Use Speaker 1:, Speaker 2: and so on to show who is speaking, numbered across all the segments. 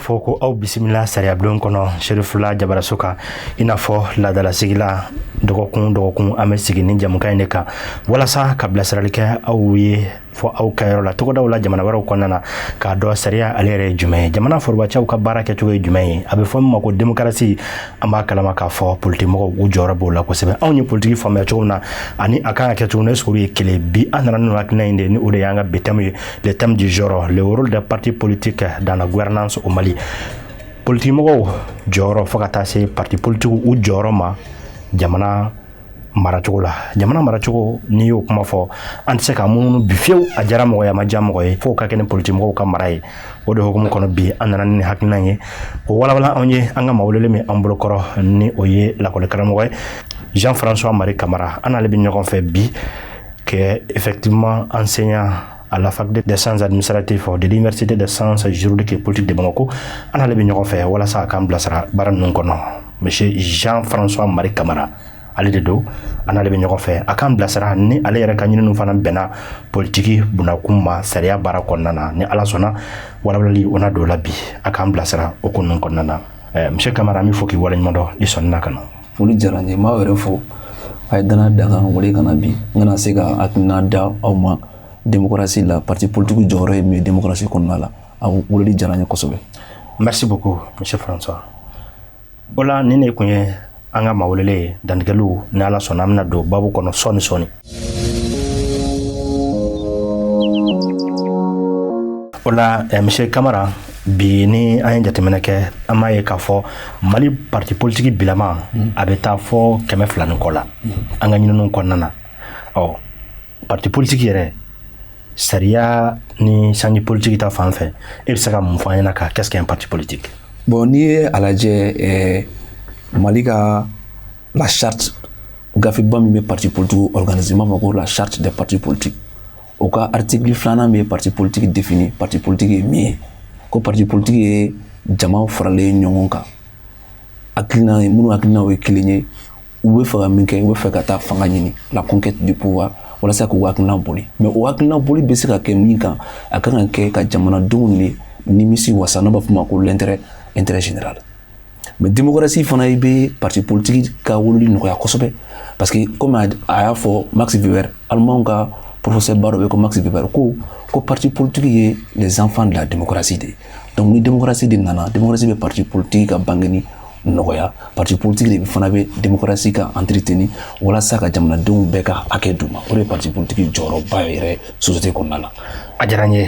Speaker 1: fɔ ko aw bisimila Sariya Blon kɔnɔ Cherifla Jabarasoka inafɔ ladala sigila dɔgɔkun an bɛ sigi ni jamukan in de kan walasa ka bilasirali kɛ aw ye fɔ aw ka yɔrɔ la togodaw la jamana wɛrɛw kɔnɔna na k'a dɔn sariya ale yɛrɛ ye jumɛn ye jamana forobacɛw ka baara kɛcogo ye jumɛn ye a bɛ fɔ min ma ko démocratie an b'a kalama k'a fɔ politimɔgɔw u jɔyɔrɔ b'o la kosɛbɛ anw ye politiki faamuya cogo min na ani a kan ka kɛ cogo min na est-ce que o ye kelen bi an nana n'o hakilina in de ni o de y'an ka bi thème ye le thème du jour le rôle des partis politiques dans la gouvernance au Mali politimɔgɔw jɔyɔrɔ fo ka taa se parti politique u jɔyɔrɔ ma jamana maracogo la jamana maracogo ni y'o kuma fɔ an tɛ se ka mununu bi fiyewu a jara mɔgɔ ye a ma diya mɔgɔ ye fo ka kɛ ni politimɔgɔw ka mara ye o de hukumu kɔnɔ bi an nana ni hakilina ye o walawala anw ye an ka mawuleli min an bolokɔrɔ ni o ye lakɔli karamɔgɔ ye Jean-François Marie Camara an n'ale bɛ ɲɔgɔn fɛ bi que effectivement enseignant à la faculté des sciences administratives de l'université des sciences juridiques et politiques de Bamako an n'ale bɛ ɲɔgɔn fɛ walasa a k'an bilasira baara ninnu kɔnɔ monsieur Jean-François Marie Camara ale de do an n'ale bɛ ɲɔgɔn fɛ a k'an bilasira ni ale yɛrɛ ka ɲininiw fana bɛnna politiki bunakun ma sariya baara kɔnɔna na ni ala sɔnna walawalali o na don la bi a k'an bilasira o ko ninnu kɔnɔna na monsieur Camara an bɛ fɔ k'i waleɲuman dɔn i sɔnnina ka na.
Speaker 2: Foli diyara n ye m'aw yɛrɛ fo a ye danaya da kan wale kana bi n kana se ka hakilina da aw ma démocratie la parti politique jɔyɔrɔ ye min ye démocratie kɔnɔna la a weleli diyara n ye kosɛbɛ.
Speaker 1: Merci beaucoup monsieur François. O la nin de kun ye an ka mawulele ye dantigɛliw ni ala sɔnna an bɛna don babu kɔnɔ sɔɔni o la monsieur Camara bi ni an ye jateminɛ kɛ an b'a ye k'a fɔ Mali parti politique bilama a bɛ taa fɔ 200 ni kɔ la an ka ɲininiw kɔnɔna na parti politique yɛrɛ sariya ni sanji politique ta fan fɛ e bɛ se ka mun fɔ an ɲɛna ka qu'est-ce qu'un parti politique?
Speaker 2: Bon n'i ye a lajɛ Mali ka la charte gafiba min bɛ parti politique organisé m'a fɔ ko la charte des partis politiques o ka article 2 bɛ parti politique défini parti politique ye min ye ko parti politique ye jama faralen ɲɔgɔn kan hakilina minnu hakilinaw ye kelen ye u bɛ fɛ ka min kɛ u bɛ fɛ ka taa fanga ɲini la conquête du pouvoir walasa k'u hakilina boli mais o hakilina boli bɛ se ka kɛ min kan a kan ka kɛ ka jamanadenw ni nimisi wasa n'o b'a fɔ ma ko l'intérêt général. Mais démocratie fana i bɛ parti politique ka wololi nɔgɔya kosɛbɛ parce que comme a y'a fɔ Max Weber allemand ka professeur ba dɔ bɛ ko Max Weber ko parti politique ye les enfants de la démocratie de donc ni démocratie de nana démocratie bɛ parti politique ka bangeni nɔgɔya parti politique de fana bɛ démocratie ka entretenir walasa ka jamanadenw bɛɛ ka hakɛ d'u ma o de ye parti politique jɔyɔrɔba yɛrɛ société kɔnɔna la.
Speaker 1: A diyara n ye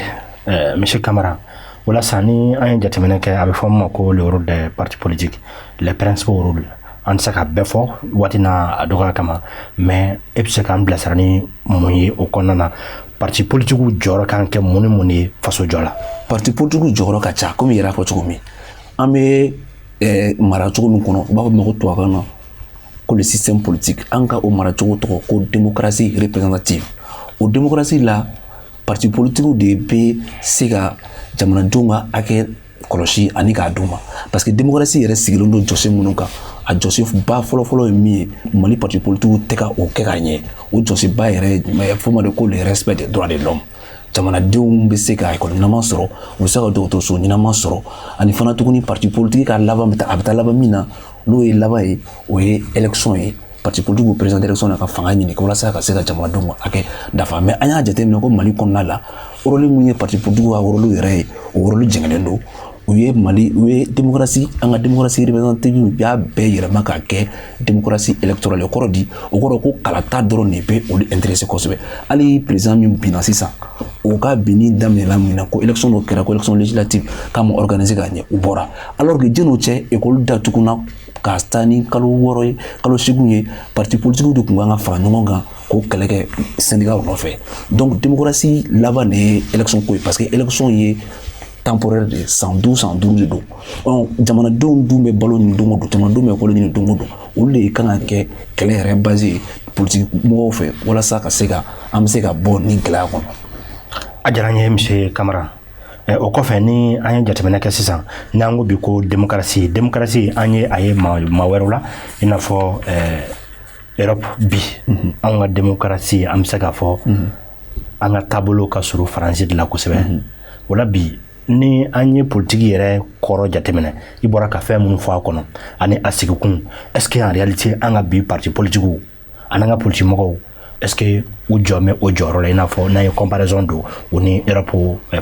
Speaker 1: monsieur Camara. Walasa ni an ye jateminɛ kɛ a bɛ fɔ min ma ko le rôle des partis politiques les principaux rôles an tɛ se ka bɛɛ fɔ waati n'a a dɔgɔya kama mais e bɛ se k'an bilasira ni mun ye o kɔnɔna na parti politique jɔyɔrɔ kan kɛ mun ni mun ye faso jɔ la. Parti
Speaker 2: politique jɔyɔrɔ ka ca komi i yɛrɛ fɔ cogo min an bɛ mara cogo min kɔnɔ u b'a fɔ ma ko tubabukan na ko le système politique an ka o mara cogo tɔgɔ ko démocratie représentative o démocratie la parti politique de bɛ se ka jamanadenw ka hakɛ kɔlɔsi ani k'a d'u ma parce que démocratie yɛrɛ sigilen don jɔsen minnu kan a jɔsen ba fɔlɔfɔlɔ ye min ye Mali parti politique tɛ ka o kɛ ka ɲɛ o jɔsen ba yɛrɛ fɔ ma de ko le respect des droits de l'homme jamanadenw bɛ se ka école ɲɛnama sɔrɔ u bɛ se ka dɔgɔtɔrɔso ɲɛnama sɔrɔ ani fana tuguni parti politique ka laban a bɛ taa laban min na n'o ye laban ye o ye élection ye parti politique b'u présenter élection na ka fanga ɲini walasa ka se ka jamanadenw ka hakɛ dafa mais an y'a jateminɛ ko Mali kɔnɔna la rôle mun ye parti politique ka rôle yɛrɛ ye o rôle jɛngɛnen don u ye démocratie an ka démocratie représentative u y'a bɛɛ yɛlɛma ka kɛ démocratie électorale o kɔrɔ di o kɔrɔ ko kalata dɔrɔn de bɛ olu intéressé kosɛbɛ hali président min binna sisan o ka binni daminɛla min na ko élection dɔ kɛra ko élection législative k'a ma organiser ka ɲɛ u bɔra alors que jɛn'o cɛ école datugunna ka taa ni kalo 6 ye kalo 8 ye parti politique de tun kan ka fara ɲɔgɔn kan k'o kɛlɛ kɛ syndicat nɔfɛ donc démocratie laban de ye élection ko ye parce que élection ye temporaire de 112 de don jamanadenw dun bɛ balo nin don o don jamanadenw bɛ balo nin don o don olu de kan ka kɛ kɛlɛ yɛrɛ basé politique mɔgɔw fɛ walasa ka se ka an bɛ se ka bɔ nin gɛlɛya kɔnɔ.
Speaker 1: A diyara n ye monsieur Camara o kɔfɛ ni an ye jateminɛ kɛ sisan n'an ko bi ko démocratie an ye a ye maa wɛrɛw la i n'a fɔ Europe bi an ka démocratie an bɛ se k'a fɔ an ka taabolo ka surun Faransi de la kosɛbɛ o la bi ni an ye politique yɛrɛ kɔrɔ jateminɛ i bɔra ka fɛn minnu fɔ a kɔnɔ ani a sigikun est ce que en réalité an ka bi parti politique ani an ka politique mɔgɔw est ce que u jɔ mɛ o jɔyɔrɔ la i n'a fɔ n'an ye comparaison don u ni Europe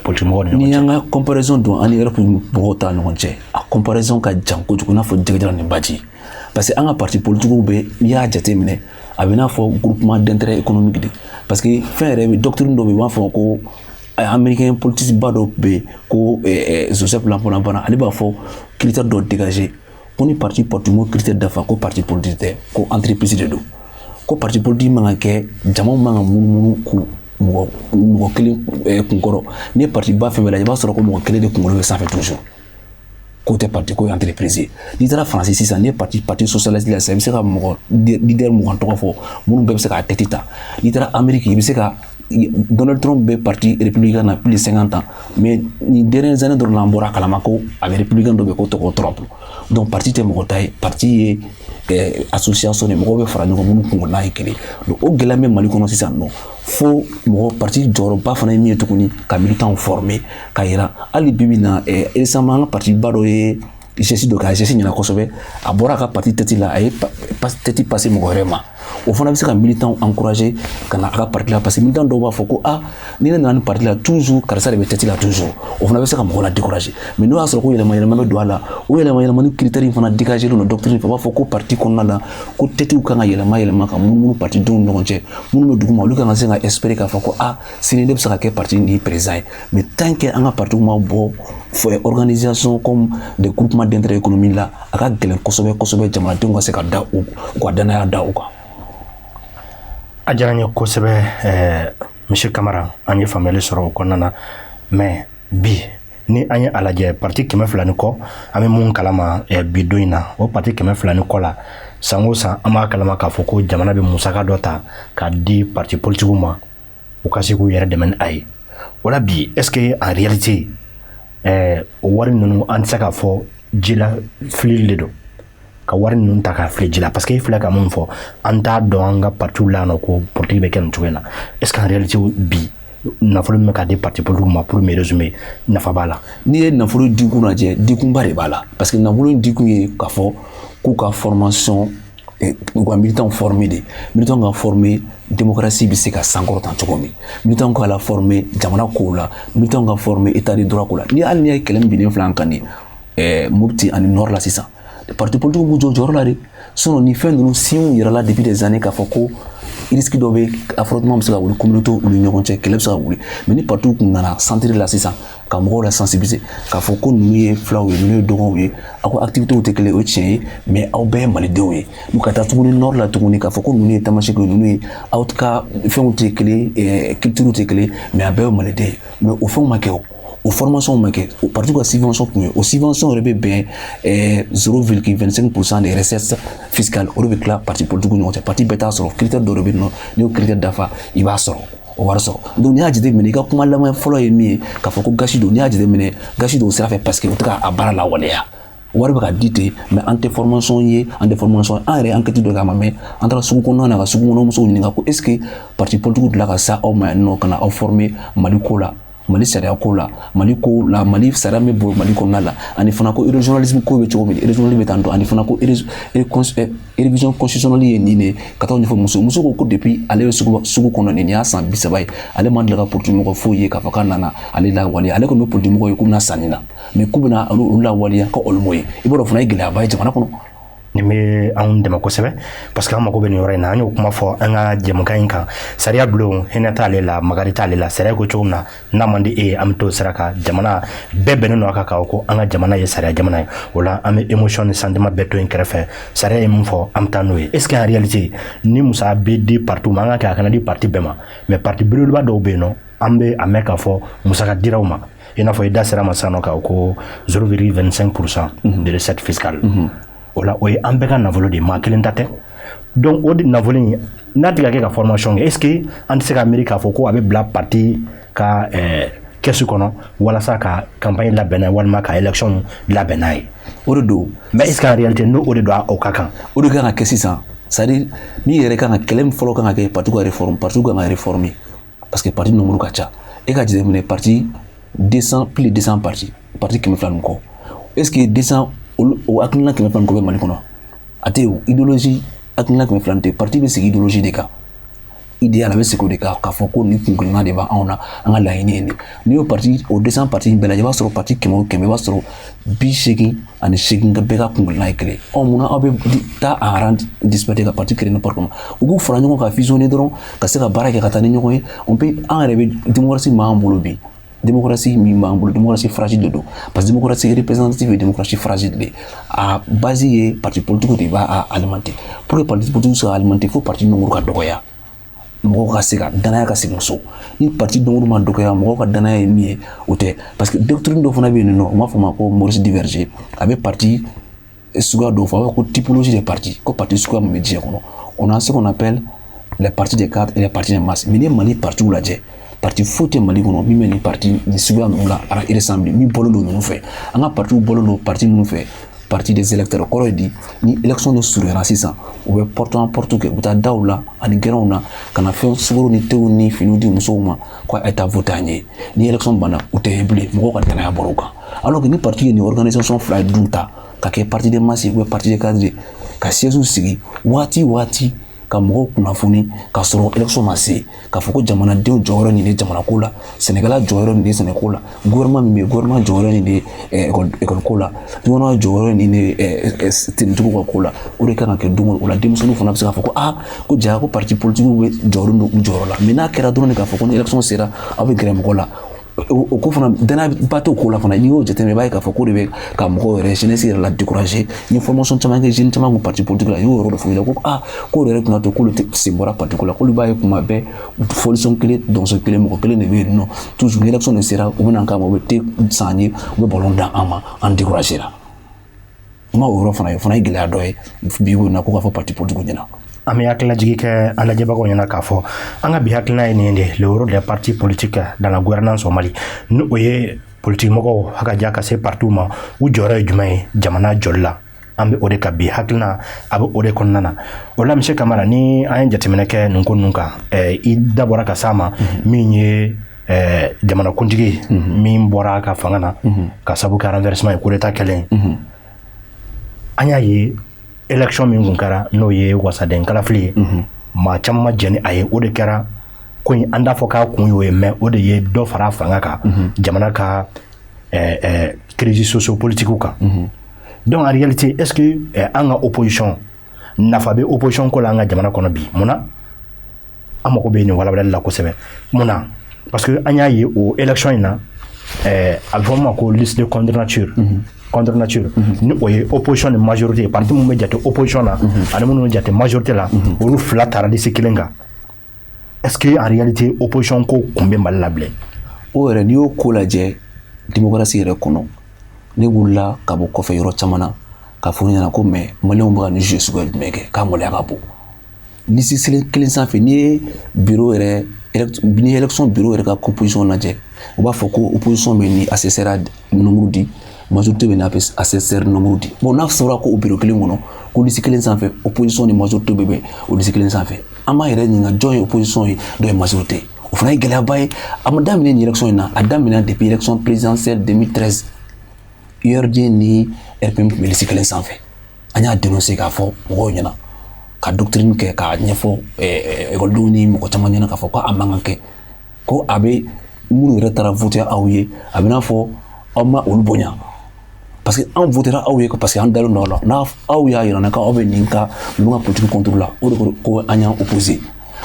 Speaker 1: politique mɔgɔw ni ɲɔgɔn cɛ. Ni
Speaker 2: an ka comparaison don ani Europe mɔgɔw ta ɲɔgɔn cɛ a comparaison ka jan kojugu i n'a fɔ jɛgɛjɛra ni baji parce que an ka parti politique bɛ n'i y'a jateminɛ a bɛ i n'a fɔ groupement d'intérêt économique de parce que fɛn yɛrɛ bɛ doctrine dɔ bɛ yen u b'a fɔ ko américain politique ba dɔ bɛ yen ko Joseph Lamponabana ale b'a fɔ critère dɔ dégager ko ni parti politique mo critère dafa ko parti politique tɛ ko entreprise de don ko parti politique man ka kɛ jama man ka munumunu ku mɔgɔ kelen kunkɔrɔ ni parti ba fɛn bɛɛ la i b'a sɔrɔ ko mɔgɔ kelen de kunkolo bɛ sanfɛ toujours ko tɛ parti ko ye entreprise n'i taara Faransi sisan ni parti socialiste la sisan i bɛ se ka mɔgɔ leader 20 tɔgɔ fɔ minnu bɛɛ bɛ se k'a tɛti ta n'i taara Amérique i bɛ se ka Donald Trump bɛ parti républicain na plus de 50 ans mais ni dernières années dɔrɔn la an bɔra kalama ko a bɛ républicain dɔ bɛ ko tɔgɔ Trump donc parti tɛ mɔgɔ ta ye parti ye association de mɔgɔw bɛ fara ɲɔgɔn minnu kungo n'a ye kelen donc o gɛlɛya bɛ Mali kɔnɔ sisan nɔ fo mɔgɔ parti jɔyɔrɔba fana ye min ye tuguni ka militants former ka yira hali bi bi in na récemment an ka parti ba dɔ ye geste dɔ kɛ a geste ɲɛna kosɛbɛ a bɔra a ka parti tête la a ye tête passé mɔgɔ wɛrɛ ma o fana bɛ se ka militants encourager ka na a ka parti la parce que militants dɔw b'a fɔ ko ni ne nana ni parti la toujours karisa de bɛ tête la toujours o fana bɛ se ka mɔgɔ la décourager mais n'o y'a sɔrɔ ko yɛlɛma yɛlɛma bɛ don a la o yɛlɛma yɛlɛma ni critères in fana dégager don doctrine fɛ u b'a fɔ ko parti kɔnɔna la ko têtes kan ka yɛlɛma yɛlɛma ka munumunu parti denw ni ɲɔgɔn cɛ minnu bɛ duguma olu kan ka se ka espérer k'a fɔ ko sini ne bɛ se ka kɛ parti ni président ye mais tant que an ka parti ma bɔ organisation comme des groupements d'intérêt économique la a ka gɛlɛn kosɛbɛ kosɛbɛ jamanadenw ka se ka da u ka danaya da u kan.
Speaker 1: A diyara n ye kosɛbɛ Monsieur Kamara an ye faamuyali sɔrɔ o kɔnɔna na mais bi ni an ye a lajɛ parti 200 ni kɔ an bɛ mun kalama bi don in na o parti 200 ni kɔ la san o san an b'a kalama k'a fɔ ko jamana bɛ musaka dɔ ta k'a di parti politique ma u ka se k'u yɛrɛ dɛmɛ ni a ye o la bi est ce que en réalité o wari ninnu an tɛ se k'a fɔ ji la filili de don ka wari ninnu ta k'a fili ji la parce que i filɛ ka mun fɔ an t'a dɔn an ka partiw la nɔ ko politique bɛ kɛ nin cogo in na est ce que en réalité bi nafolo min bɛ ka di parti politique ma pour me résumer nafa b'a la. N'i ye nafolo dikun lajɛ dikunba de b'a la parce que nafolo dikun ye k'a fɔ k'u ka formation u ka militants former de militants ka former démocratie bɛ se ka sankɔrɔta cogo min militants ka la former jamana kow la militants ka former état de droit ko la ni hali n'i ye kɛlɛ min binnen filɛ an kan nin Mopti ani Nord la sisan parti politique b'u jɔ jɔyɔrɔ la de sinon ni fɛn ninnu signw yirala depuis des années k'a fɔ ko risque dɔ bɛ affrontement bɛ se ka wuli communauté u ni ɲɔgɔn cɛ kɛlɛ bɛ se ka wuli mais ni parti kun nana centre la sisan ka mɔgɔw la sensibiliser k'a fɔ ko ninnu ye filaw ye ninnu ye dɔgɔw ye aw ka activités tɛ kelen o ye tiɲɛ ye mais aw bɛɛ ye malidenw ye n'u ka taa tuguni Nord la tuguni k'a fɔ ko ninnu ye tamasɛkiw ye ninnu ye aw ka fɛnw tɛ kelen culture tɛ kelen mais a bɛɛ ye maliden ye mais o fɛnw ma kɛ o formation ma kɛ o parti ka subvention kun ye o subvention yɛrɛ bɛ bɛn 0,25% des recettes fiscales o de bɛ tila parti politique ni ɲɔgɔn cɛ parti bɛɛ t'a sɔrɔ critère dɔ de bɛ yen nɔ n'i y'o critère dafa i b'a sɔrɔ o wari sɔrɔ donc n'i y'a jateminɛ i ka kuma laban fɔlɔ ye min ye k'a fɔ ko gasi don n'i y'a jateminɛ gasi don o sira fɛ parce que o tɛ k'a baara lawaleya wari bɛ ka di ten mais an tɛ formation ye an tɛ formation an yɛrɛ enquête dɔ kɛ a ma mɛn an taara sugu kɔnɔna na ka sugu kɔnɔ musow ɲininka ko est ce que parti politique dilan ka sa aw ma yan nɔ ka na aw former Mali ko la Mali sariya ko la Mali ko la Mali sariya min bɔ Mali kɔnɔna la ani fana ko régionalisme ko bɛ cogo min régionalisme bɛ tan dɔn ani fana ko révision constitutionnelle ye nin de ka taa ɲɛfɔ muso ko depuis ale ye sugu kɔnɔ nin y'a san 30 ye ale ma deli ka politique mɔgɔ foyi ye k'a fɔ k'a nana ale lawaleya ale kɔni bɛ politique mɔgɔ ye k'u bɛna sanni na mais k'u bɛna olu lawaleya ko olu m'o ye i b'a dɔn fana ye gɛlɛyaba ye jamana kɔnɔ. Nin bɛ anw dɛmɛ kosɛbɛ parce que an mago bɛ nin yɔrɔ in na an y'o kuma fɔ an ka jɛmukan in kan Sariya Blon hinɛ t'ale la magari t'ale la sariya ko cogo min na n'a man di e ye an bɛ t'o sira kan jamana bɛɛ bɛnnen don a kan k'a ko an ka jamana ye sariya jamana ye o la an bɛ émotion ni sentiment bɛɛ to yen kɛrɛfɛ sariya ye mun fɔ an bɛ taa n'o ye est ce que en réalité ni musa bɛ di parti ma an ka kɛ a kana di parti bɛɛ ma mais parti belebeleba dɔw bɛ yen nɔ an bɛ a mɛn k'a fɔ musaka diraw ma i n'a fɔ i da sera ma sisan nɔ k'a ko 0,25% de recette fiscale. O la o ye an bɛɛ ka nafolo de maa kelen ta tɛ donc o de nafolo in n'a tɛ ka kɛ ka formation kɛ est ce que an tɛ se ka miiri k'a fɔ ko a bɛ bila parti ka kɛsu kɔnɔ walasa ka campagne labɛn n'a ye walima ka élection labɛn n'a ye o de don mais est ce que en réalité n'o de don o ka kan o de kan ka kɛ sisan c'est à dire min yɛrɛ kan ka kɛlɛ min fɔlɔ kan ka kɛ parti ka réforme parti kan ka réformer parce que parti nombre ka ca e ka jateminɛ parti
Speaker 2: plus de 200 partis kɛmɛ fila nin kɔ est ce que 200 o hakilina kɛmɛ fila nin kɔ bɛ Mali kɔnɔ a tɛ o idéologie hakilina kɛmɛ fila nin tɛ parti bɛ sigi idéologie de kan idéal a bɛ sigi o de kan k'a fɔ ko nin kunkilenna de b'anw na an ka laɲini ye nin n'i y'o parti o 200 parti bɛɛ lajɛ i b'a sɔrɔ parti kɛmɛ o kɛmɛ i b'a sɔrɔ 88 ka bɛɛ ka kunkilenna ye kelen munna aw bɛ taa a rang disperser ka parti créer n'importe comment u k'u fara ɲɔgɔn kan fusionner dɔrɔn ka se ka baara kɛ ka taa ni ɲɔgɔn ye an yɛrɛ bɛ démocratie m'an bolo bi démocratie min b'an bolo démocratie fragile de don parce que démocratie représentative et démocratie fragile de a base ye parti politique de b'a alimenter pour que parti politique soit alimenter faut parti nombre ka dɔgɔya mɔgɔw ka se ka danaya ka segin so ni parti nombre ma dɔgɔya mɔgɔw ka danaya ye min ye o tɛ parce que doctrine dɔ fana bɛ yen nɔ u b'a fɔ ma ko Maurice Diverger a bɛ parti suguya dɔw fɔ a b'a fɔ ko typologie des partis ko parti suguya min bɛ diɲɛ kɔnɔ on a ce qu'on appelle les partis des cadres et les partis des masses mais ni Mali partiw lajɛ parti foyi tɛ Mali kɔnɔ min bɛ nin parti nin suguya ninnu la ressemble min bɔlen don ninnu fɛ an ka partiw bɔlen don parti ninnu fɛ parti des électeurs kɔrɔ ye di ni élection de surunyana sisan u bɛ porte en porte kɛ u bɛ taa daw la ani gɛrɛnw na ka na fɛn sukaro ni tew ni finiw di musow ma ko a ye taa voter an ye ni élection banna u tɛ ye bilen mɔgɔw ka danaya bɔra u kan alors que ni parti ye nin organisation fila ye dun ta ka kɛ parti des masses ou bien parti des cadres ka siège sigi waati ka mɔgɔw kunnafoni ka sɔrɔ élection ma se k'a fɔ ko jamanadenw jɔyɔrɔ nin de Jamanako la Sénégal jɔyɔrɔ nin de Sɛnɛko la gouvernement min bɛ gouvernement jɔyɔrɔ nin de école ko la gouvernement jɔyɔrɔ nin de tenitigiw ka ko la o de kan ka kɛ don o la denmisɛnninw fana bɛ se k'a fɔ ko ko jaa ko parti politique bɛ jɔyɔrɔ don u jɔyɔrɔ la mais n'a kɛra dɔrɔn de k'a fɔ ko ni élection sera aw bɛ gɛrɛ mɔgɔ la o ko fana danaya ba t'o ko la fana n'i y'o jateminɛ i b'a ye k'a fɔ ko de bɛ ka mɔgɔw yɛrɛ jeunesse yɛrɛ la décourager ni formation caman kɛ jeune caman kun parti politique la i y'o yɔrɔ de fɔ i la ko k'o yɛrɛ tun ka to k'olu tɛ sen bɔra parti ko la k'olu b'a ye kuma bɛɛ fɔlisɔn kelen dɔnsɔn kelen mɔgɔ kelen de bɛ yen nɔ toujours ni élection de sera u bɛ na k'a ma u bɛ te san ye u bɛ ballon da an ma an décourager la n ma o yɔrɔ fana ye o fana ye gɛlɛya dɔ ye bi ko in na ko k'a fɔ parti politique ɲɛna.
Speaker 1: An bɛ hakililajigi kɛ an lajɛbagaw ɲɛna k'a fɔ an ka bi hakilina ye nin de le rôle des partis politiques dans la gouvernance au Mali ni o ye politique mɔgɔw hakaja ka se partiw ma u jɔyɔrɔ ye jumɛn ye jamana jɔli la an bɛ o de ka bi hakilina a bɛ o de kɔnɔna na o la monsieur Kamara ni an ye jateminɛ kɛ nin ko ninnu kan i dabɔra ka s'a ma min ye jamanakuntigi min bɔra ka fanga na ka sabu kɛ renversement ye coup d'état kɛlen an y'a ye élection min kun kɛra n'o ye wasaden kalafili ye maa caman ma jɛni a ye o de kɛra ko in an t'a fɔ k'a kun y'o ye mais o de ye dɔ fara fanga kan jamana ka crise socio-politique kan donc en réalité est-ce que an ka opposition nafa bɛ opposition ko la an ka jamana kɔnɔ bi munna an mago bɛ nin walawalali la kosɛbɛ munna parce que an y'a ye o élection in na a bɛ fɔ ma ko liste de contre nature ni o ye opposition ni majorité parti mun bɛ jate opposition na ani minnu jate majorité la olu fila taara liste kelen kan est-ce que en réalité opposition ko kun bɛ Mali la bilen
Speaker 2: o yɛrɛ n'i y'o ko lajɛ démocratie yɛrɛ kɔnɔ ne wulila ka bɔ kɔfɛ yɔrɔ caman na k'a fɔ ɲɛna ko mais maliyɛnw bɛ ka nin jeu suguya jumɛn kɛ k'a maloya ka bon liste kelen sanfɛ n'i ye bureau yɛrɛ ni élection bureau yɛrɛ ka composition lajɛ u b'a fɔ ko opposition bɛ ni assesseur nombre di majorité bɛ ni assesseur nombre di bon n'a fɔra ko o bureau kelen kɔnɔ ko liste kelen sanfɛ opposition ni majorité bɛ bɛn o liste kelen sanfɛ an b'a yɛrɛ ɲininka jɔn ye opposition ye dɔ ye majorité o fana ye gɛlɛyaba ye a ma daminɛ nin élection in na a daminɛ depuis élection présidentielle 2013 URD ni RPM tun bɛ liste kelen sanfɛ an y'a dénoncer k'a fɔ mɔgɔw ɲɛna ka doctrine kɛ k'a ɲɛfɔ écoledenw ni mɔgɔ caman ɲɛna k'a fɔ ko a man kan kɛ ko a bɛ minnu yɛrɛ taara voter aw ye a bɛ n'a fɔ aw ma olu bonya parce que an votera aw ye parce que an dalen don aw la n'a aw y'a yira na k'aw bɛ nin ka ninnu ka politique contre la o de ko an y'an opposé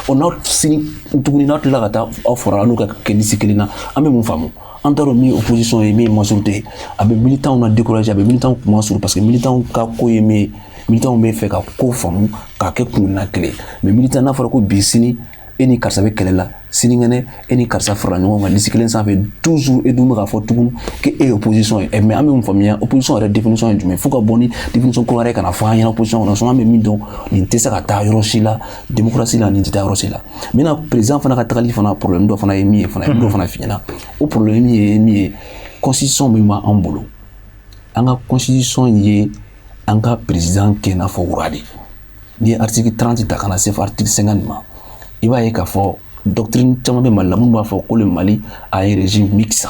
Speaker 2: o n'aw sini tuguni n'aw tilala ka taa aw fɔra n'u ka kɛ liste kelen na an bɛ mun faamu an t'a dɔn min ye opposition ye min ye majorité ye a bɛ militants na décourager a bɛ militants kuma surun parce que militants ka ko ye min ye militants bɛ fɛ ka ko faamu k'a kɛ kunna kelen mais militant n'a fɔra ko bi sini e ni karisa bɛ kɛlɛ la sinikɛnɛ e ni karisa farala ɲɔgɔn kan liste kelen sanfɛ toujours e dun bɛ k'a fɔ tugun ko e ye opposition ye mais an bɛ mun faamuya opposition yɛrɛ définition ye jumɛn fo ka bɔ ni définition kura yɛrɛ kana fɔ an ɲɛna opposition kɔnɔ sinon an bɛ min dɔn nin tɛ se ka taa yɔrɔ si la démocratie la nin tɛ taa yɔrɔ si la maintenant président fana ka tagali fana problème dɔ fana ye min ye fana dɔ fana f'i ɲɛna o problème ye min ye constitution min b'an bolo an ka constitution ye an ka président kɛ i n'a fɔ wura de n'i ye article 30 ta ka na se fɔ article 50 ma i b'a ye k'a fɔ doctrine caman bɛ Mali la minnu b'a fɔ ko le Mali a un régime mixte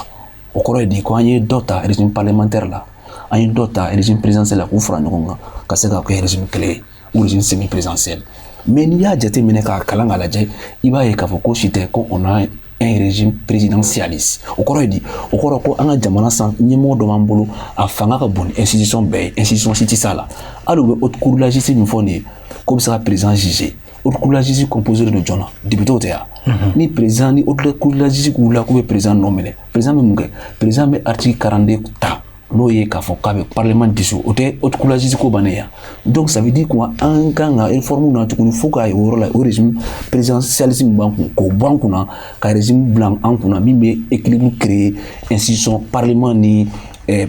Speaker 2: o kɔrɔ ye di ko an ye dɔ ta régime parlementaire la an ye dɔ ta régime présidentiel la k'u fara ɲɔgɔn kan ka se ka kɛ régime kelen ou régime semi présidentiel mais n'i y'a jateminɛ k'a kalan k'a lajɛ i b'a ye k'a fɔ ko si tɛ ko on a un régime présidentialiste o kɔrɔ ye di o kɔrɔ ko an ka jamana san ɲɛmɔgɔ dɔ b'an bolo a fanga ka bon ni institution bɛɛ ye institution si tɛ s'a la hali u bɛ haute cour de la justice min fɔ nin ye ko bɛ se ka président juger haute cour de la justice composé de jɔn na député tɛ yan ni président ni haute cour de la justice wulila k'u bɛ président nɔ minɛ président bɛ mun kɛ président bɛ article 42 ta n'o ye k'a fɔ k'a bɛ parlement dissous o tɛ haute cour de la justice ko bannen yan donc ça veut dire ko an kan ka réforme na tuguni fo k'a ye o yɔrɔ la o régime présidentialisme b'an kun k'o bɔ an kunna ka régime bila an kunna min bɛ équilibre créer institution parlement ni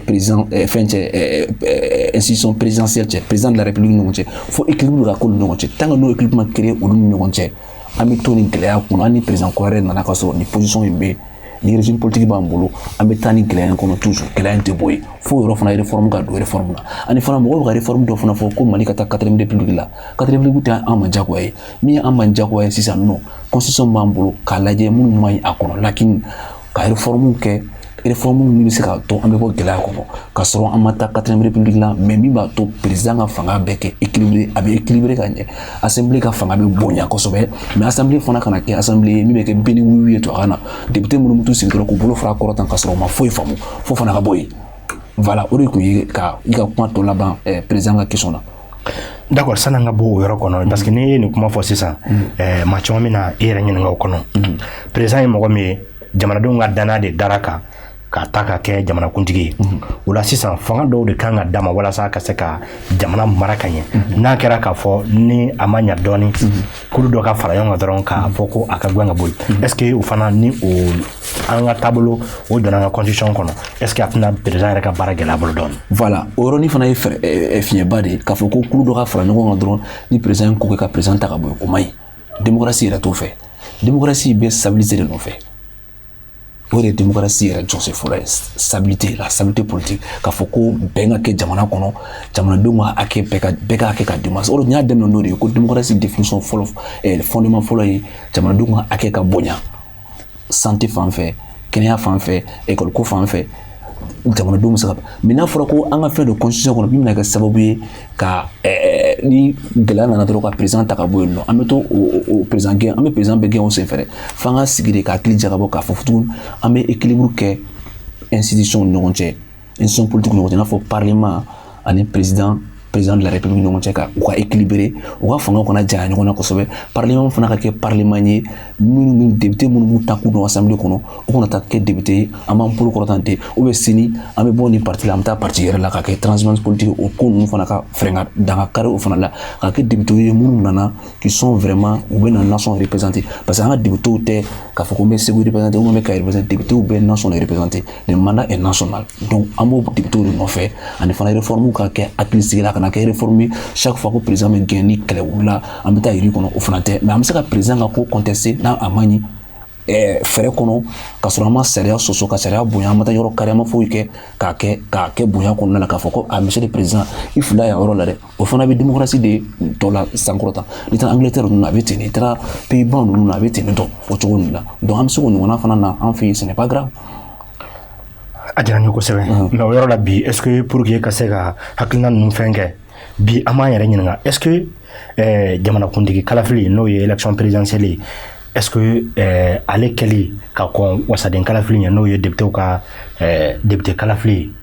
Speaker 2: président fɛn cɛ institution présidentielle cɛ président de la république ni ɲɔgɔn cɛ fo équilibre ka k'olu ni ɲɔgɔn cɛ tant que n'o équilibre ma créer olu ni ɲɔgɔn cɛ an bɛ to ni gɛlɛya kunna an ni président ko wɛrɛ nana ka sɔrɔ ni position in bɛ ni régime politique b'an bolo an bɛ taa ni gɛlɛya in kɔnɔ toujours gɛlɛya in tɛ bɔ yen fo yɔrɔ fana réforme ka don réforme la ani fana mɔgɔw bɛ ka réforme dɔ fana fɔ ko Mali ka taa 4e république la 4e république tɛ an ma diyagoya ye min ye an ma diyagoya ye sisan non constitution b'an bolo k'a lajɛ minnu ma ɲi a kɔnɔ lakin ka réforme kɛ réforme min bɛ se k'a to an bɛ bɔ gɛlɛya kɔnɔ k'a sɔrɔ an ma taa 4e république la mais min b'a to président ka fanga bɛ kɛ équilibré a bɛ équilibré ka ɲɛ assemblée ka fanga bɛ bonya kosɛbɛ mais assemblée fana kana kɛ assemblée min bɛ kɛ bɛɛ ni wuyu ye tubabukan na député minnu bɛ t'u sigi dɔrɔn k'u bolo fara kɔrɔ tan k'a sɔrɔ u ma foyi faamu fo fana ka bɔ yen voilà o de tun ye ka i ka kuma tɔ laban président ka question na.
Speaker 1: D'accord, ça n'a pas beau parce que ni ni kuma fɔ sisan maa caman bɛ na e yɛrɛ ɲininka o kɔnɔ président ye mɔgɔ min ye jamanadenw ka danaya de dara kan ka ta ka kɛ jamanakuntigi ye o la sisan fanga dɔw de kan ka d'a ma walasa ka se ka jamana mara ka ɲɛ n'a kɛra k'a fɔ ni a ma ɲa dɔɔni kulu dɔ ka fara ɲɔgɔn kan dɔrɔn k'a fɔ ko a ka gɛn ka bɔ yen est ce que o fana ni o an ka taabolo o donna an ka constitution kɔnɔ est ce que a tɛna président yɛrɛ ka baara gɛlɛya bolo dɔɔni.
Speaker 2: Voilà o yɔrɔnin fana ye fiɲɛba de ye k'a fɔ ko kulu dɔ ka fara ɲɔgɔn kan dɔrɔn ni président ye ko kɛ ka président ta ka bɔ yen o man ɲi démocratie yɛrɛ t'o fɛ démocratie bɛ stabilité de nɔfɛ. O de démocratie yɛrɛ jɔsen fɔlɔ ye stabilité la stabilité politique k'a fɔ ko bɛn ka kɛ jamana kɔnɔ jamanadenw ka hakɛ bɛɛ ka hakɛ ka d'u ma o de n y'a daminɛ n'o de ye ko démocratie définition fɔlɔ fondement fɔlɔ ye jamanadenw ka hakɛ ka bonya santé fan fɛ kɛnɛya fan fɛ école ko fan fɛ jamanadenw bɛ se ka mais n'a fɔra ko an ka fɛn dɔ constitution kɔnɔ min bɛna kɛ sababu ye ka ni gɛlɛya nana dɔrɔn ka président ta ka bɔ yen nɔ an bɛ to o président gɛn an bɛ président bɛɛ gɛn o sen fɛ f'an ka sigi de ka hakili jagabɔ k'a fɔ tuguni an bɛ équilibre kɛ institution ni ɲɔgɔn cɛ institution politique ni ɲɔgɔn cɛ i n'a fɔ parlement ani président de la république ni ɲɔgɔn cɛ ka u ka équilibré u ka fangaw kana janya ɲɔgɔn na kosɛbɛ parlement fana ka kɛ parlement ye minnu député minnu b'u ta k'u dɔn assemblée kɔnɔ u kana taa kɛ député ye an b'an bolo kɔrɔtan ten ou bien sini an bɛ bɔ nin parti la an bɛ taa parti yɛrɛ la ka kɛ transhumance politique o ko ninnu fana ka fɛrɛnga danga kari o fana la ka kɛ député ye minnu nana qui sont vraiment u bɛ na nation représenter parce que an ka député tɛ k'a fɔ ko n bɛ Segu représenter ou bien n bɛ Kayi représenter député bɛ nation de représenter le mandat est national donc an b'o député de nɔfɛ ani fana réforme ka kɛ hakili sigi la kana kɛ réforme chaque fois que président bɛ gagné ni kɛlɛ wulila an bɛ taa yiri kɔnɔ o fana tɛ mais an bɛ se ka président ka ko contester n'a a man ɲi fɛrɛ kɔnɔ ka sɔrɔ an ma sariya sɔsɔ ka sariya bonya an ma taa yɔrɔ kari an ma foyi kɛ k'a kɛ bonya kɔnɔna la k'a fɔ ko monsieur le président i filila yan yɔrɔ la dɛ o fana bɛ démocratie de tɔ la sankɔrɔta n'i taara Angleterre ninnu na a bɛ ten n'i taara Pays-Bas ninnu na a bɛ ten tɔ o cogo ninnu la donc an bɛ se k'o ɲɔgɔnna fana na an fɛ yen ce n'est pas grave.
Speaker 1: A diyara n ye kosɛbɛ mais o yɔrɔ la bi est ce que pour que ka se ka hakilina ninnu fɛn kɛ bi an b'an yɛrɛ ɲininka est ce que jamanakuntigi kalafili n'o ye élection présidentielle ye est ce que ale kɛli ka kɔn wasaden kalafili ɲɛ n'o ye député ka député kalafili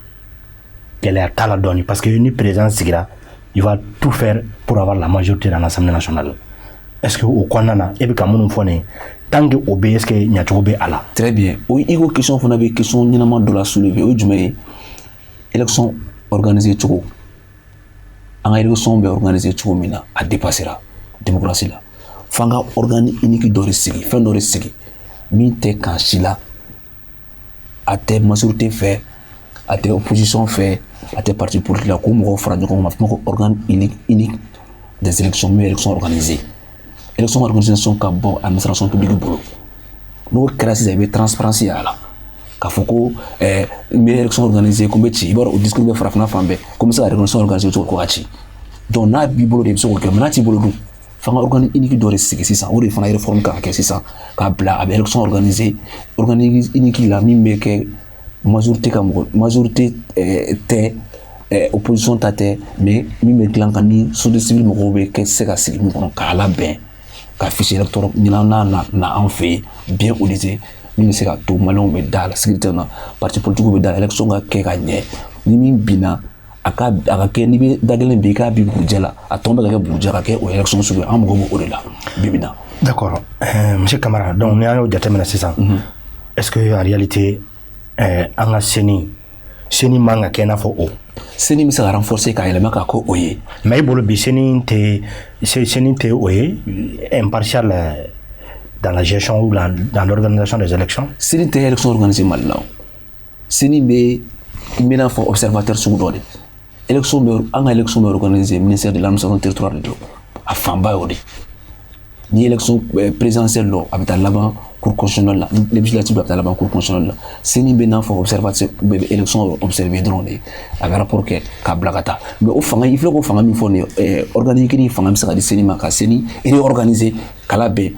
Speaker 1: gɛlɛya t'a la dɔɔni parce que ni président sigira il va tout faire pour avoir la majorité dans l'Assemblée nationale est ce que o kɔnɔna na e bɛ ka minnu fɔ nin tant que o bɛ est ce que ɲacogo bɛ a la.
Speaker 2: Très bien o i ko question fana bɛ question ɲɛnama dɔ la soulever o ye jumɛn ye élection organisée cogo an ka élection bɛ organisé cogo min na a dépassera démocratie la f'an ka organe unique dɔ de sigi fɛn dɔ de sigi min tɛ kan si la a tɛ majorité fɛ a tɛ opposition fɛ a tɛ parti politique la k'o mɔgɔw fara ɲɔgɔn kan ma f'o ma ko organe unique des élections min élection organisée élection organisation ka bɔ administration publique bolo n'o kɛra sisan i bɛ transparence y'a la k'a fɔ ko n bɛ élection organisée ko n bɛ ci i b'a dɔn o discours bɛ farafinna fan bɛɛ ko n bɛ se ka élection organisée cogo ko ka ci donc n'a b'i bolo de i bɛ se k'o kɛ mais n'a t'i bolo dun f'an ka organe unique dɔ de sigi sisan o de fana réforme kan ka kɛ sisan k'a bila a bɛ élection organisée organe unique la min bɛ kɛ majorité tɛ opposition ta tɛ mais min bɛ dilan ka ni société civile mɔgɔw bɛ kɛ se ka sigi min kɔnɔ k'a labɛn ka fichier électoral ɲɛnama na an fɛ yen bien audité min bɛ se ka to maliyɛnw bɛ da la sécurité na parti politique bɛ da la élection ka kɛ ka ɲɛ ni min binna a ka kɛ n'i bɛ da kelen bi i k'a bi Bugujɛ la a tɔn bɛ ka kɛ Bugujɛ ka kɛ o élection sugu ye an mago bɛ o de la bi bi na.
Speaker 1: D'accord monsieur Camara donc ni an y'o jateminɛ sisan est-ce que en réalité an ka seni man ka kɛ i n'a fɔ o.
Speaker 2: Seni bɛ se ka renforcer ka yɛlɛma k'a kɛ o ye.
Speaker 1: mais i bolo bi seni tɛ o ye impartial dans la gestion ou dans l'organisation des élections.
Speaker 2: Seni tɛ élection organisée Mali la o. Seni bɛ i n'a fɔ observateur sugu dɔ de. An ka élection bɛ organisé ministère de l'administration territoriale de don a fanba y'o de. Ni élection présidentielle lɔ a bɛ taa laban cour constitutionnelle la législative a bɛ taa laban cour constitutionnelle la seni bɛ n'a fɔ observateur bɛ élection observé dɔrɔn de a bɛ rapport kɛ k'a bila ka taa mais o fanga i filɛ k'o fanga min fɔ nin ye organiser ni fanga bɛ se ka di seni ma ka seni réorganiser kala bɛn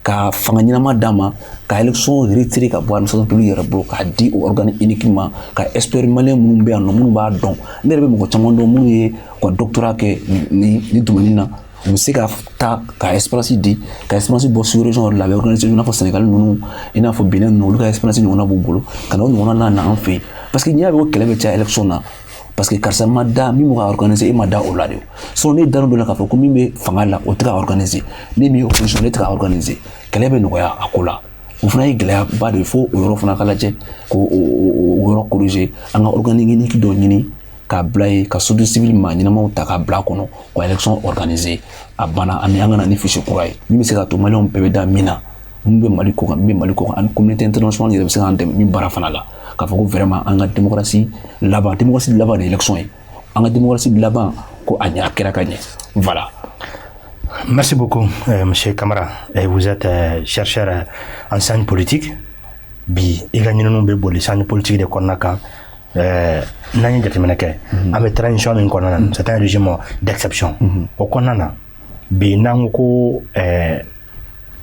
Speaker 2: ka fanga ɲɛnama d'a ma ka élection retiré ka bɔ administration publique yɛrɛ bolo k'a di o organe unique ma ka expert malien minnu bɛ yan nɔ minnu b'a dɔn ne yɛrɛ bɛ mɔgɔ caman dɔn minnu ye ka doctorat kɛ ni domaine na u bɛ se ka taa ka expérience di ka expérience bɔ sous région yɛrɛ la a bɛ organiser i n'a fɔ Sénégal ninnu i n'a fɔ Benin ninnu olu ka expérience ɲɔgɔnna b'u bolo ka na o ɲɔgɔnna na an fɛ yen parce que n'i y'a mɛn ko kɛlɛ bɛ caya élection na parce que karisa ma da min bɛ ka organiser e ma da o la de sinon ne dalen don la k'a fɔ ko min bɛ fanga la o tɛ ka organiser ne min ye opposition ne tɛ ka organiser kɛlɛ bɛ nɔgɔya a ko la o fana ye gɛlɛyaba de ye fo o yɔrɔ fana ka lajɛ k'o yɔrɔ corriger an ka organe unique dɔ ɲini k'a bila yen ka société civile maa ɲɛnamaw ta k'a bila kɔnɔ ka élection organiser a banna an ka na ni fichier kura ye min bɛ se ka to maliyɛnw bɛɛ bɛ da min na min bɛ Mali ko kan min bɛ Mali ko kan ani communauté internationale yɛrɛ bɛ se k'an dɛmɛ min baara fana la k'a fɔ ko vraiment an ka démocratie laban de élection ye an ka démocratie laban ko a kɛra ka ɲɛ voilà.
Speaker 1: Merci beaucoup, monsieur Camara. Vous êtes chercheur en sciences politiques. Bi, il y a une sciences politiques de Konaka. N'ayez jamais que, avec transition in Konana, c'est un régime d'exception. Au Konana, bi n'ango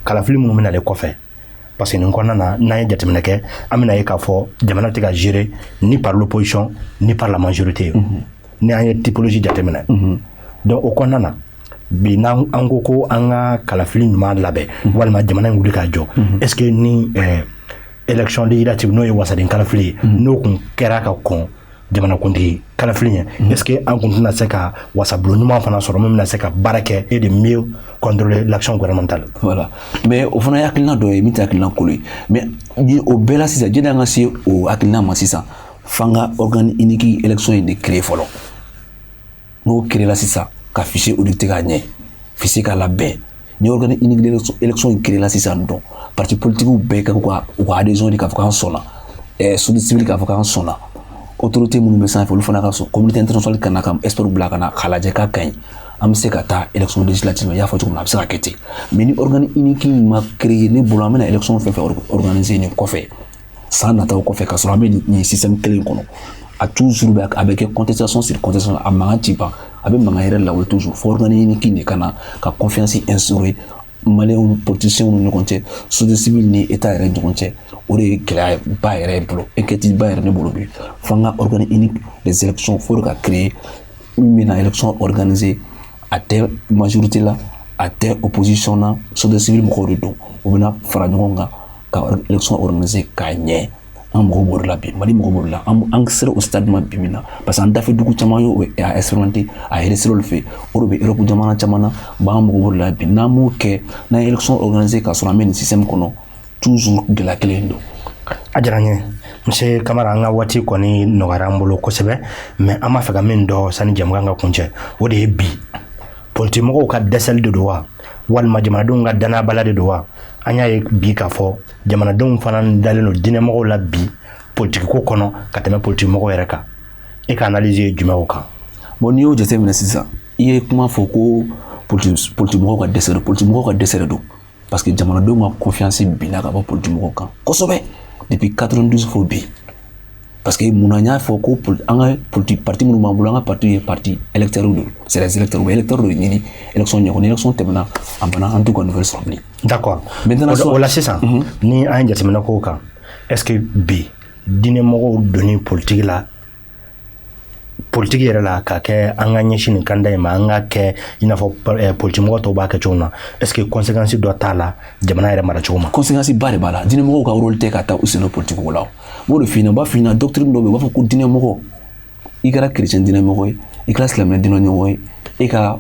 Speaker 1: kalafili mungu na le kofe. Parce que nous Konana, n'ayez jamais que, amena yeka fo, jamana teka géré ni par l'opposition ni par la majorité. N'ayez typologie d'atemena. Donc au Konana. Bi n'an ko an ka kalafili ɲuman labɛn walima jamana in wuli k'a jɔ est-ce que ni élection législative n'o ye wasaden kalafili ye n'o kun kɛra ka kɔn jamanakuntigi kalafili ɲɛ est-ce que an kun tɛna se ka wasabulon ɲuman fana sɔrɔ min bɛna se ka baara kɛ et de mieux contrôler l'action gouvernementale.
Speaker 2: Voilà mais o fana ye hakilina dɔ ye min tɛ hakilina kolo ye mais o bɛɛ la sisan jɛnɛ an ka se o hakilina ma sisan f'an ka organe unique élection in de créer fɔlɔ n'o créer la sisan ka fichier audité ka ɲɛ fichier ka labɛn ni organe unique élection créé la sisan dɔn parti politique bɛɛ ka u ka adhésion de k'a fɔ k'an sɔnna société civile k'a fɔ k'an sɔnna autorité minnu bɛ sanfɛ olu fana ka sɔn communauté internationale ka na ka expert bila ka na k'a lajɛ k'a ka ɲi an bɛ se ka taa élection législative i y'a fɔ cogo min na a bɛ se ka kɛ ten mais ni organe unique ma créé ne bolo an bɛna élection fɛn fɛn organiser nin kɔfɛ san nataw kɔfɛ ka sɔrɔ an bɛ nin système kelen kɔnɔ a toujours a bɛ kɛ contestation sur contestation a mankan ci ban a bɛ mankan yɛrɛ lawuli toujours fo organe unique de ka na ka confiance instaurer maliyɛnw politiciens ni ɲɔgɔn cɛ société civile ni état yɛrɛ ni ɲɔgɔn cɛ o de ye gɛlɛyaba yɛrɛ bolo inquiétude ba yɛrɛ ne bolo bi f'an ka organe unique des élections fo de ka créer min bɛna élection organiser a tɛ majorité la a tɛ opposition na société civile mɔgɔw de don u bɛna fara ɲɔgɔn kan ka élection organiser k'a ɲɛ an mago b'o de la bi Mali mago b'o de la an sera o stade ma bi min na parce que an dafɛ dugu caman y'o expérimenté a yɛrɛ olu fɛ o de bɛ Europe jamana caman na an mago b'o de la bi n'an m'o kɛ n'an ye élection organiser k'a sɔrɔ an bɛ nin système kɔnɔ toujours gɛlɛya kelen don.
Speaker 1: A diyara n ye monsieur Camara an ka waati kɔni nɔgɔyara an bolo kosɛbɛ mais an b'a fɛ ka min dɔn sani jɛmukan ka kuncɛ o de ye bi politique mɔgɔw ka dɛsɛli de don wa walima jamanadenw ka danaya de don wa an y'a ye bi k'a fɔ jamanadenw fana dalen don diinɛmɔgɔw la bi politique ko kɔnɔ ka tɛmɛ politique mɔgɔw yɛrɛ kan e ka analyse ye jumɛn o kan.
Speaker 2: Bon n'i y'o jateminɛ sisan i ye kuma fɔ ko politique mɔgɔw ka dɛsɛ politique mɔgɔw ka dɛsɛ don parce que jamanadenw ka confiance binna ka bɔ politique mɔgɔw kan kosɛbɛ depuis 92 fo bi parce que mun na n y'a fɔ ko an ka politique parti minnu b'an bolo an ka parti ye parti électeur de c'est les électeurs de ɲini élection ɲɛkɔnɔ élection tɛmɛna a banna an t'u ka nouvelle sɔrɔ bilen.
Speaker 1: D'accord maintenant o la sisan ni an ye jateminɛ k'o kan est-ce que bi diinɛ mɔgɔw donni politique la politique yɛrɛ la ka kɛ an ka ɲɛsin nin kanda in ma an ka kɛ i n'a fɔ politique mɔgɔ tɔw b'a kɛ cogo na est-ce que conséquence dɔ t'a la jamana yɛrɛ mara cogo ma
Speaker 2: conséquence ba de b'a la diinɛ mɔgɔw ka rôle tɛ ka taa u sen politique ko la o de fina ba fina doctrine dɔ bɛ u b'a fɔ ko diinɛ mɔgɔ i kɛra chrétien diinɛ mɔgɔ ye i kɛra silamɛ diinɛ mɔgɔ ye e ka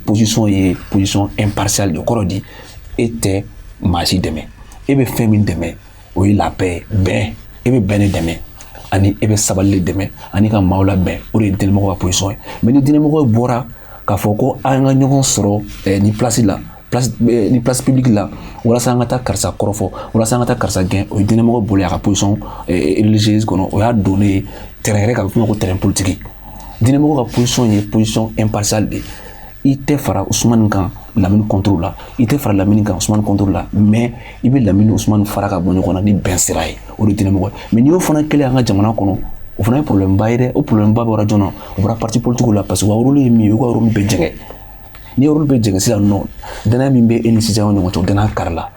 Speaker 2: position ye position impartiale de kɔrɔ di e tɛ maa si dɛmɛ e bɛ fɛn min dɛmɛ o ye la paix bɛn e bɛ bɛn de dɛmɛ ani e bɛ sabali de dɛmɛ ani ka maaw labɛn o de ye diinɛmɔgɔ ka position ye mais ni diinɛmɔgɔ bɔra k'a fɔ ko an ka ɲɔgɔn sɔrɔ ni place la ni place publique la walasa an ka taa karisa kɔrɔfɔ walasa an ka taa karisa gɛn o ye diinɛmɔgɔ bolo a ka position religieuse kɔnɔ o y'a donné terrain yɛrɛ ka fɔ ko terrain politique diinɛmɔgɔ ka position ye position impartiale de i tɛ fara Usumani kan Lamini contre la i tɛ fara Lamini kan Usumani contre la mais i bɛ Lamini Usumani fara ka bɔ ɲɔgɔn na ni bɛn sira ye o de diinɛmɔgɔ mais n'i y'o fana kɛlen an ka jamana kɔnɔ o fana ye problème ba ye dɛ o problème ba bɔra jɔn na o bɔra parti politique la parce que u ka rôle ye min ye u ka rôle bɛ jɛngɛ ni rôle bɛ jɛngɛ sisan nɔ danaya min bɛ e ni Sidiyaw ɲɔgɔn cɛ o danaya kari la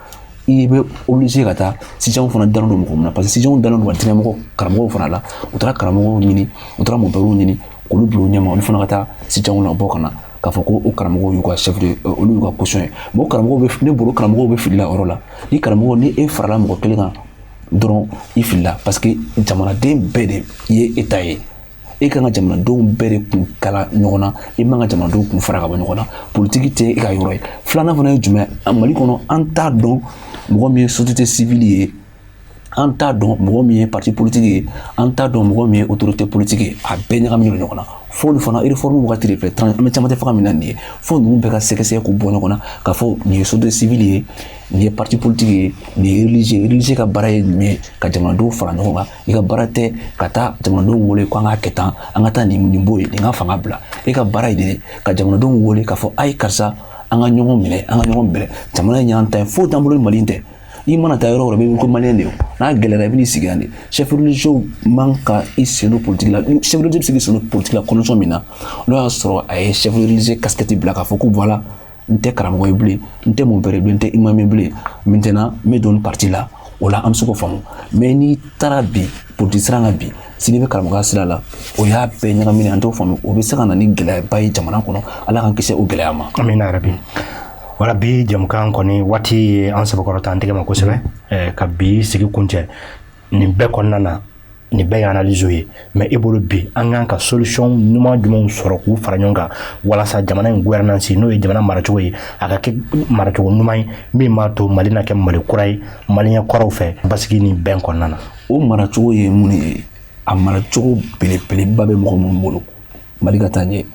Speaker 2: i bɛ obligé ka taa Sidiyaw fana dalen don mɔgɔ min na parce que Sidiyaw dalen don ka diinɛmɔgɔ karamɔgɔw fana la u taara karamɔgɔw ɲini u taara mɔbɛruw ɲini k'olu bila u ɲɛma olu fana ka taa Sidiyaw la bɔ ka na k'a fɔ ko o karamɔgɔw y'u ka chef de olu y'u ka position ye mais o karamɔgɔw bɛ ne bolo karamɔgɔw bɛ fili la o yɔrɔ la ni karamɔgɔ ni e farala mɔgɔ kelen kan dɔrɔn i filila parce que jamanaden bɛɛ de ye État ye e kan ka jamanadenw bɛɛ de kun kala ɲɔgɔn na i man ka jamanadenw kun fara ka bɔ ɲɔgɔn na politique tɛ e ka yɔrɔ ye filanan fana ye jumɛn Mali kɔnɔ an t'a dɔn mɔgɔ min ye société civile ye an t'a dɔn mɔgɔ min ye parti politique ye an t'a dɔn mɔgɔ min ye autorité politique ye a bɛɛ ɲagaminen don ɲɔgɔn na fo olu fana réforme wagati de fɛ an bɛ caman tɛ faga min na nin ye fo ninnu bɛɛ ka sɛgɛsɛgɛ k'u bɔ ɲɔgɔn na k'a fɔ nin ye société civile ye nin ye parti politique ye nin ye religieux ka baara ye nin ye ka jamanadenw fara ɲɔgɔn kan i ka baara tɛ ka taa jamanadenw wele ko an k'a kɛ tan an ka taa nin bɔ yen nin ka fanga bila e ka baara ye de ye ka jamanadenw wele k'a fɔ a ye karisa an ka ɲɔgɔn minɛ an ka ɲɔgɔn bɛlɛ jamana in y'an ta ye foyi t'an bolo ni Mali tɛ i mana taa yɔrɔ o yɔrɔ bɛ ko maliyɛn de ye n'a gɛlɛyara i bɛ n'i sigi yan de chef religieux man ka i sen don politique la chef religieux bɛ se k'i sen don politique la condition min na n'o y'a sɔrɔ a ye chef religieux casquette bila k'a fɔ ko voilà n tɛ karamɔgɔ ye bilen n tɛ mon père ye bilen n tɛ imam ye bilen maintenant n bɛ don nin parti la o la an bɛ se k'o faamu mais n'i taara bi politique sira kan bi sini bɛ karamɔgɔya sira la o y'a bɛɛ ɲagaminen an t'o faamu o bɛ se ka na ni gɛlɛyaba ye jamana kɔnɔ Ala k'an kisi o gɛlɛya ma.
Speaker 1: Amina yarabi. Wala bi jamukan kɔni waati an sabakɔrɔta an tɛgɛ ma kosɛbɛ ka bi sigi kuncɛ nin bɛɛ kɔnɔna na nin bɛɛ ye analyse ye mais e bolo bi an kan ka solution ɲuman jumɛnw sɔrɔ k'u fara ɲɔgɔn kan walasa jamana in gouvernance n'o ye jamana maracogo ye a ka kɛ maracogo ɲuman ye min b'a to Mali na kɛ Mali kura ye maliyɛn kɔrɔw fɛ basigi nin bɛn kɔnɔna na
Speaker 2: o maracogo ye mun ye a maracogo belebeleba bɛ mɔgɔ minnu bolo Mali ka taa ɲɛ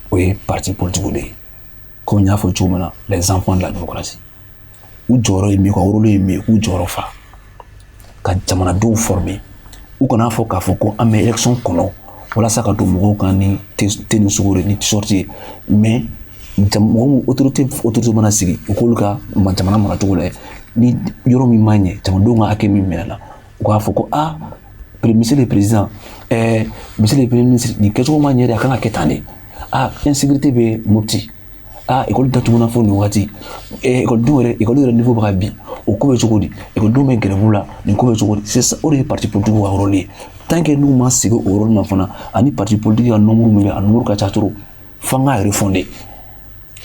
Speaker 2: o ye parti politique de ye ko n y'a fɔ cogo min na les enfants de la démocratie u jɔyɔrɔ ye min ye u ka rôle ye min ye k'u jɔyɔrɔ fa ka jamanadenw former u kana fɔ k'a fɔ ko an bɛ élection kɔnɔ walasa ka don mɔgɔw kan ni tenue sugu ni t-shirt ye mais mɔgɔ min autorité mana sigi u k'olu ka jamana maracogo la ni yɔrɔ min ma ɲɛ jamanadenw ka hakɛ min minɛna u k'a fɔ ko monsieur le président monsieur le premier ministre nin kɛcogo ma ɲɛ de a kan ka kɛ tan de insécurité bɛ Mopti école datuguna fo nin waati écoledenw yɛrɛ niveau bɛ ka bin o ko bɛ cogo di écoledenw bɛ grève la nin ko bɛ cogo di c'est ça o de ye parti politique ka rôle ye tant que n'u ma sigi o rôle na fana ani parti politique ka nombre min bɛ a nombre ka ca trop f'an k'a refonder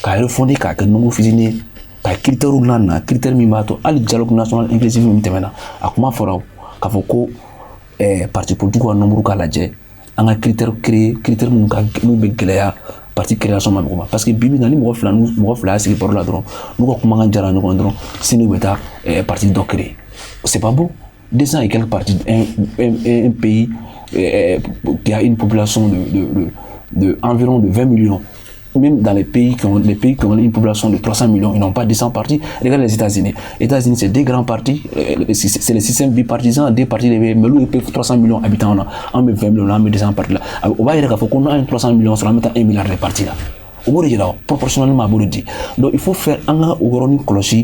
Speaker 2: k'a kɛ nombre fitinin ye ka critère na critère min b'a to hali dialogue national inclusif min tɛmɛna a kuma fɔra k'a fɔ ko parti politique ka nombre ka lajɛ an ka critère créer critère min bɛ gɛlɛya parti création ma bɔgɔma parce que bibi na ni mɔgɔ fila y'a sigi baro la dɔrɔn n'u ka kumakan jara ɲɔgɔn dɔrɔn sini u bɛ taa parti dɔ créer c'est pas bon 200 et quelques partis un pays qui a une population de environ de 20 millions même dans les pays qui ont une population de 300 millions, ils n'ont pas 200 partis. Regardez les États-Unis. Les États-Unis, c'est des grands partis, c'est le système bipartisan, des partis, mais nous, 300 millions d'habitants, on met 20 millions, on met 200 partis là. On va dire qu'on a 300 millions, on va mettre 1 milliard de partis là. Au bout de là, proportionnellement à Bolodi. Donc il faut faire un an où on cloche,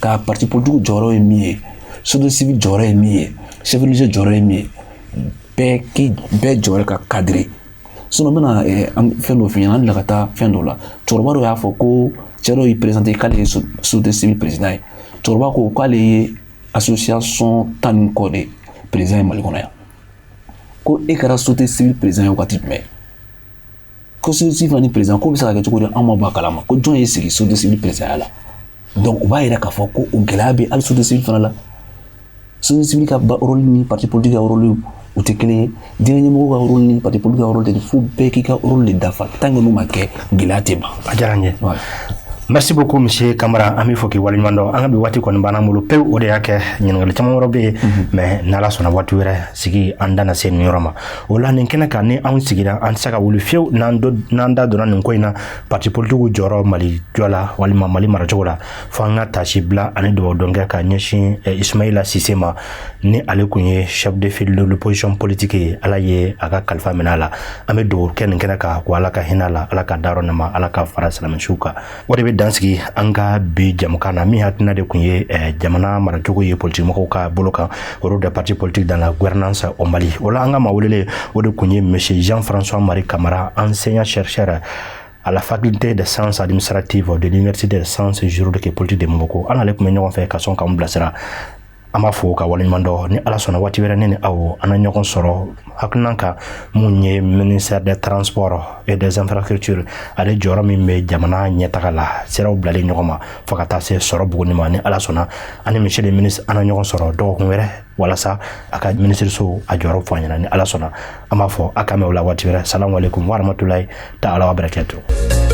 Speaker 2: car parti politique, j'aurais aimé, société civile, j'aurais aimé, chef religieux, j'aurais aimé, bɛɛ j'aurais cadré. Sinon maintenant fɛn dɔ f'i ɲɛna an delila ka taa fɛn dɔ la cɛkɔrɔba dɔ y'a fɔ ko cɛ dɔ y'i présenté k'ale ye société civile président ye cɛkɔrɔba ko k'ale ye association tan ni kɔ de président Mali kɔnɔ yan ko e kɛra société civile président ye wagati jumɛn ko société civile ni président ko bɛ se ka kɛ cogo di an ma bɔ a kalama ko jɔn ye sigi société civile président ya la donc u b'a yɛrɛ k'a fɔ ko o gɛlɛya bɛ hali société civile fana la société civile ka rôle ni parti politique ka rôle u tɛ kelen ye diinɛ ɲɛmɔgɔw ka rôle ni parti politique ka rôle tɛ fo bɛɛ k'i ka rôle de dafa tant que n'u ma kɛ gɛlɛya tɛ ban.
Speaker 1: A diyara n ye. Merci beaucoup monsieur Kamara an bɛ fɔ k'i waleɲuman an ka bi waati kɔni banna bolo pewu o de y'a kɛ ɲininkali caman wɛrɛ bɛ yen mais n'ala sɔnna waati wɛrɛ sigi an da na se nin yɔrɔ ma o la nin kɛnɛ kan ni anw sigira an tɛ se ka wuli fiyewu n'an da donna nin ko in na parti politique jɔyɔrɔ Mali jɔ la walima Mali maracogo la fo an ka tasi bila ani dugawu dɔn kɛ ka ɲɛsin Ismaïla Cissé ma ni ale kun ye chef de file de l'opposition politique ye ala ye a ka kalifa minɛ a la an bɛ dugawu kɛ nin kɛnɛ kan ko ala ka hinɛ a la ala ka dayɔrɔ nama ala ka fara silamɛsuw kan o de bɛ dansigi an ka bi jamukan na min hakilina de kun ye jamana maracogo ye politique mɔgɔw ka bolo kan olu de partis politiques dans la gouvernance au Mali o la an ka maa welele o de kun ye monsieur Jean-François Marie Camara enseignant chercheur à la faculté des sciences administratives de l'université des sciences juridiques et politiques de Moko an ale kun bɛ ɲɔgɔn fɛ ka sɔn k'an bilasira an b'a fɔ ka waleɲuman dɔn ni ala sɔnna waati wɛrɛ ne ni aw an na ɲɔgɔn sɔrɔ hakilina kan mun ye ministère des transports et des infrastructures ale jɔyɔrɔ min bɛ jamana ɲɛtaga la siraw bilalen ɲɔgɔn ma fo ka taa se sɔrɔ buguni ma ni ala sɔnna ani monsieur le ministre an na ɲɔgɔn sɔrɔ dɔgɔkun wɛrɛ walasa a ka ministre so a jɔyɔrɔ fɔ an ɲɛna ni ala sɔnna an b'a fɔ a ka mɛn o la waati wɛrɛ salamu aleykum wa rahmatulahi ta'ala wa barakatuh.